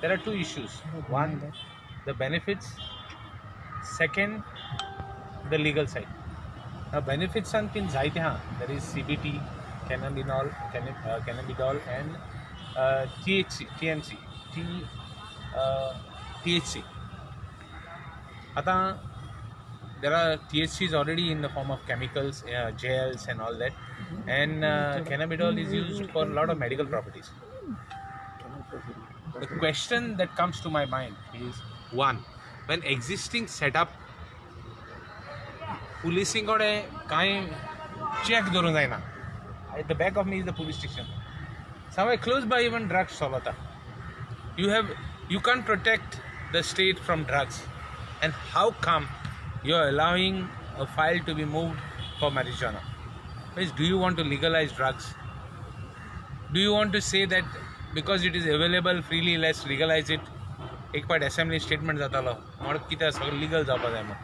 there are two issues. One, the benefits. Second, the legal side. Now, benefits and pin zaite ha. There is CBT, cannabidol, and THC, TNC, THC. Ata, there are THC is already in the form of chemicals, gels, and all that, and cannabidol is used for a lot of medical properties. The question that comes to my mind is one, when existing setup policing or a kind check at the back of me is the police station. Somewhere close by even drugs solata. You can't protect the state from drugs. And how come you're allowing a file to be moved for marijuana? Please, do you want to legalize drugs? Do you want to say that because it is available freely, let's legalize it? एक part assembly statement जाता लो, मग किती सगळं legal जावपा जाय मग.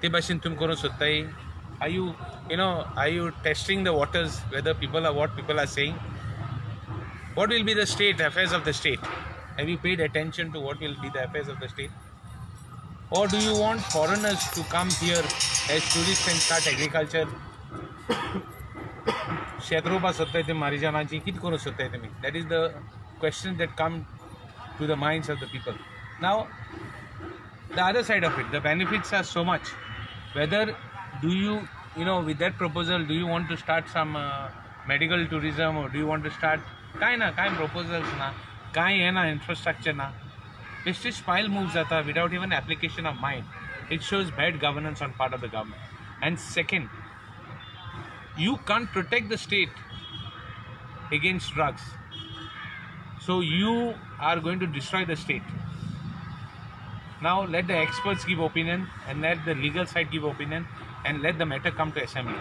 ते भाशेन तुम करूं सोदताय? Are you testing the waters whether what people are saying? What will be the state affairs of the state? Have you paid attention to what will be the affairs of the state? Or do you want foreigners to come here as tourists and start agriculture? शेतरोपा सोदताय ते मारिजानाची कितें करूं सोदताय तुमी? That is the question that come to the minds of the people. Now, the other side of it, the benefits are so much. Whether do you, with that proposal, do you want to start some medical tourism, or do you want to start kind proposals na, infrastructure na. Prestige file moves jata without even application of mind. It shows bad governance on part of the government. And second, you can't protect the state against drugs. So you are going to destroy the state. Now let the experts give opinion and let the legal side give opinion and let the matter come to assembly.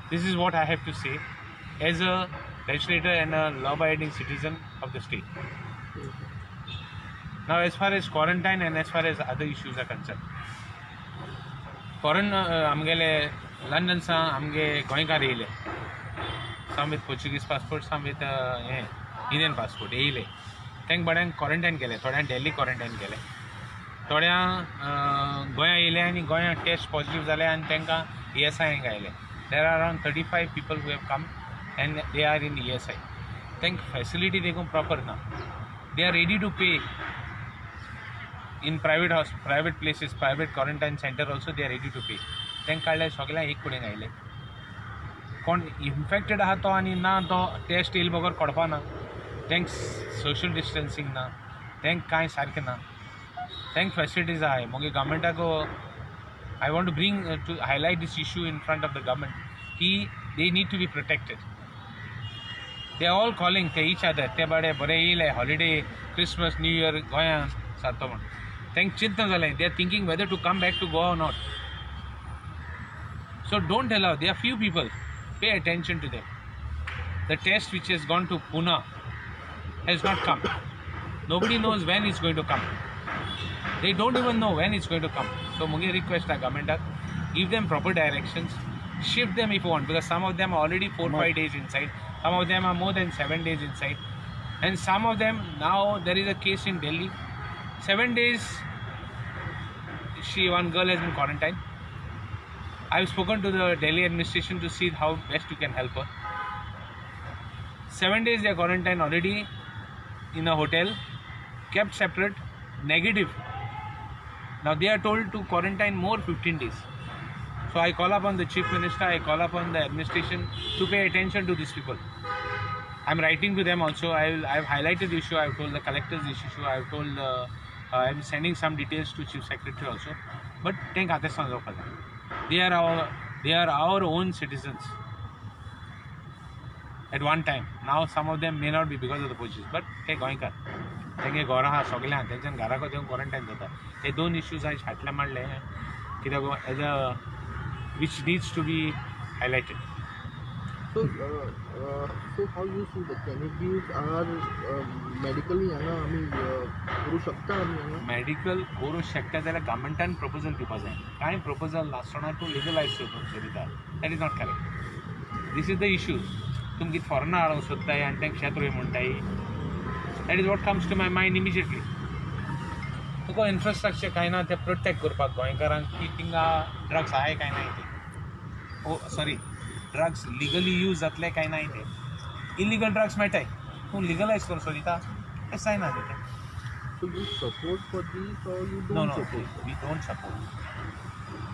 This is what I have to say as a legislator and a law-abiding citizen of the state. Now, as far as quarantine and as far as other issues are concerned, foreign amgele London sa amge goinka reile. Some with Portuguese passport, some with Indian passport. Eile. Thank badang quarantine kele. Thoda Delhi quarantine kele. Thoda goya eile and goya test positive zale and thanka ESI gaile. There are around 35 people who have come and they are in ESI. Thank facility they go proper now. They are ready to pay. In private places, private quarantine center also they are ready to pay. Thank काढल्या सगळ्या एक कडेन आयले. कोण infected आहा तो आनी ना तो टेस्ट येयल बगर करपा ना. थँक सोशल डिस्टन्सिंग ना. थँक कांय सारकें ना. थँक फॅसिलिटीज आहाय. मगे गव्हर्मेंटाक I want to bring to highlight this issue in front of the government. They need to be protected. They are all calling to each other. Te bade bare येयले holiday, Christmas, New Year गोंयान सारतो म्हण. Thank चिंतन जालें. They are thinking whether to come back to Goa or not. So don't allow. There are few people. Pay attention to them. The test which has gone to Pune has not come. Nobody knows when it's going to come. They don't even know when it's going to come. So Mugi request the government that give them proper directions. Shift them if you want, because some of them are already 4-5 days inside. Some of them are more than 7 days inside. And some of them, now there is a case in Delhi. 7 days, one girl has been quarantined. I've spoken to the Delhi administration to see how best you can help her. 7 days they are quarantined already in a hotel, kept separate, negative. Now they are told to quarantine more 15 days. So I call upon the Chief Minister, I call upon the administration to pay attention to these people. I'm writing to them also. I've highlighted the issue. I've told the collectors this issue. I've told I'm sending some details to Chief Secretary also. But they are our own citizens. At one time. Now some of them may not be because of the positions. But hey, Goinkar. तेंगे घरा हा सगळ्यां तेंच्यान घरा को देऊन quarantine जाता. हे दोन issues आज फाटल्या मारले कित्याक as a which needs to be highlighted. So how you see the cannabis are medically करू शकता आमी मेडिकल करू शकता जाल्यार गव्हर्मेंटान प्रपोजल दिवपा जाय. कांय प्रपोजल आसतना तूं लिगलायज करपाक सोदिता. That is not correct. This is the issue. तुमी कितें फॉरेनर हाडूंक सोदताय आनी तेंका शेत रोय म्हणटाय. That is what comes to my mind immediately. तुका इन्फ्रास्ट्रक्चर कांय ना ते प्रोटेक्ट करपाक गोंयकारांक की थिंगा ड्रग्स आहाय काय नाही ते. ओ सॉरी, ड्रग्स लिगली यूज जातले काय नाही ते. इलिगल ड्रग्स मेळटाय, तूं लिगलायज करूं सोदिता तें जायना तें. So you support for this or you don't No, support? we don't support.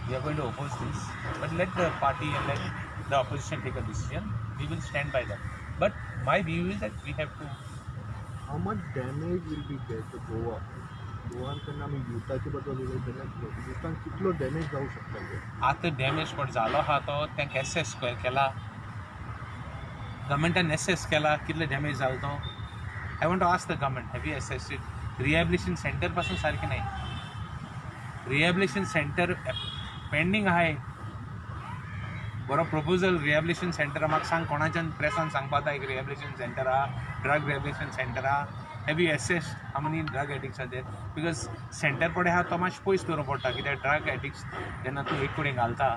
We are going to oppose this. But let the party and let the opposition take a decision. We will stand by them. But my view is that we have to. How much damage will be there to Goa? गोवांकडनं आम्ही युताचे बद्दल उलयतना युतान कितलो damage जावं शकता ते? आतां damage per जालो आहा तो तांकां एसेस केला, गव्हर्मेंटान एसेस केला कितलो डॅमेज जालो तो. I want to ask the government, have you assessed it? Rehabilitation centre पासून सारकें नाही. रिहॅबिलिटेशन सेंटर पेंडींग आहे. बरो प्रपोजल रिहॅबिलिटेशन सेंटर म्हाका सांग, कोणाच्यान प्रेसान सांगपा जाता एक रिहॅबिलिटेशन सेंटर आहा, ड्रग रिहॅबिलिटेशन सेंटर आहा. Have you assessed how many drug addicts are there? Because centre पडे आहा तो मातशें पयस दवरूंक पडटा, कित्याक ड्रग एडिक्ट्स जेन्ना तूं एक कडेन घालता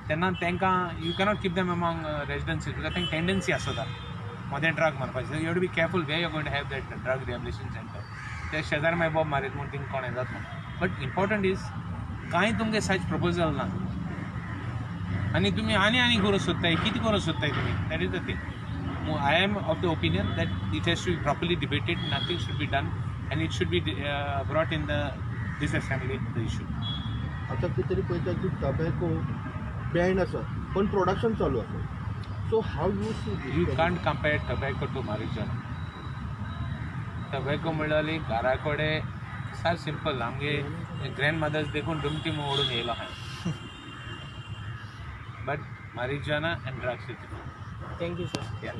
तेन्ना तांकां you cannot keep them among residencies, because तांकां टेंडन्सी आसता मोदें ड्रग मारपाचें. You have to be careful way you going to have that drug rehabilitation centre. ते शेजार मागीर बॉब मारीत म्हूण थिंग कोण हें जाता. बट इम्पॉर्टंट इज कांय तुमगे सच प्रपोजल ना आनी तुमी आनी करूं सोदताय, कितें करूं सोदताय तुमी? That is the thing. I am of the opinion that it has to be properly debated, nothing should be done, and it should be brought in this assembly, the issue. आता कितें तरी पळयता की टबॅको बॅन आसा पण production चालू आसा. So how you see this? You can't compare tobacco to marijuana. Tobacco म्हणल्यार घरा कडेन सार सिंपल आमगे ग्रँड मदर्स देखून डुमटी ओडून येयलो आहाय. But marijuana and drugs is different. Thank you sir. Yeah.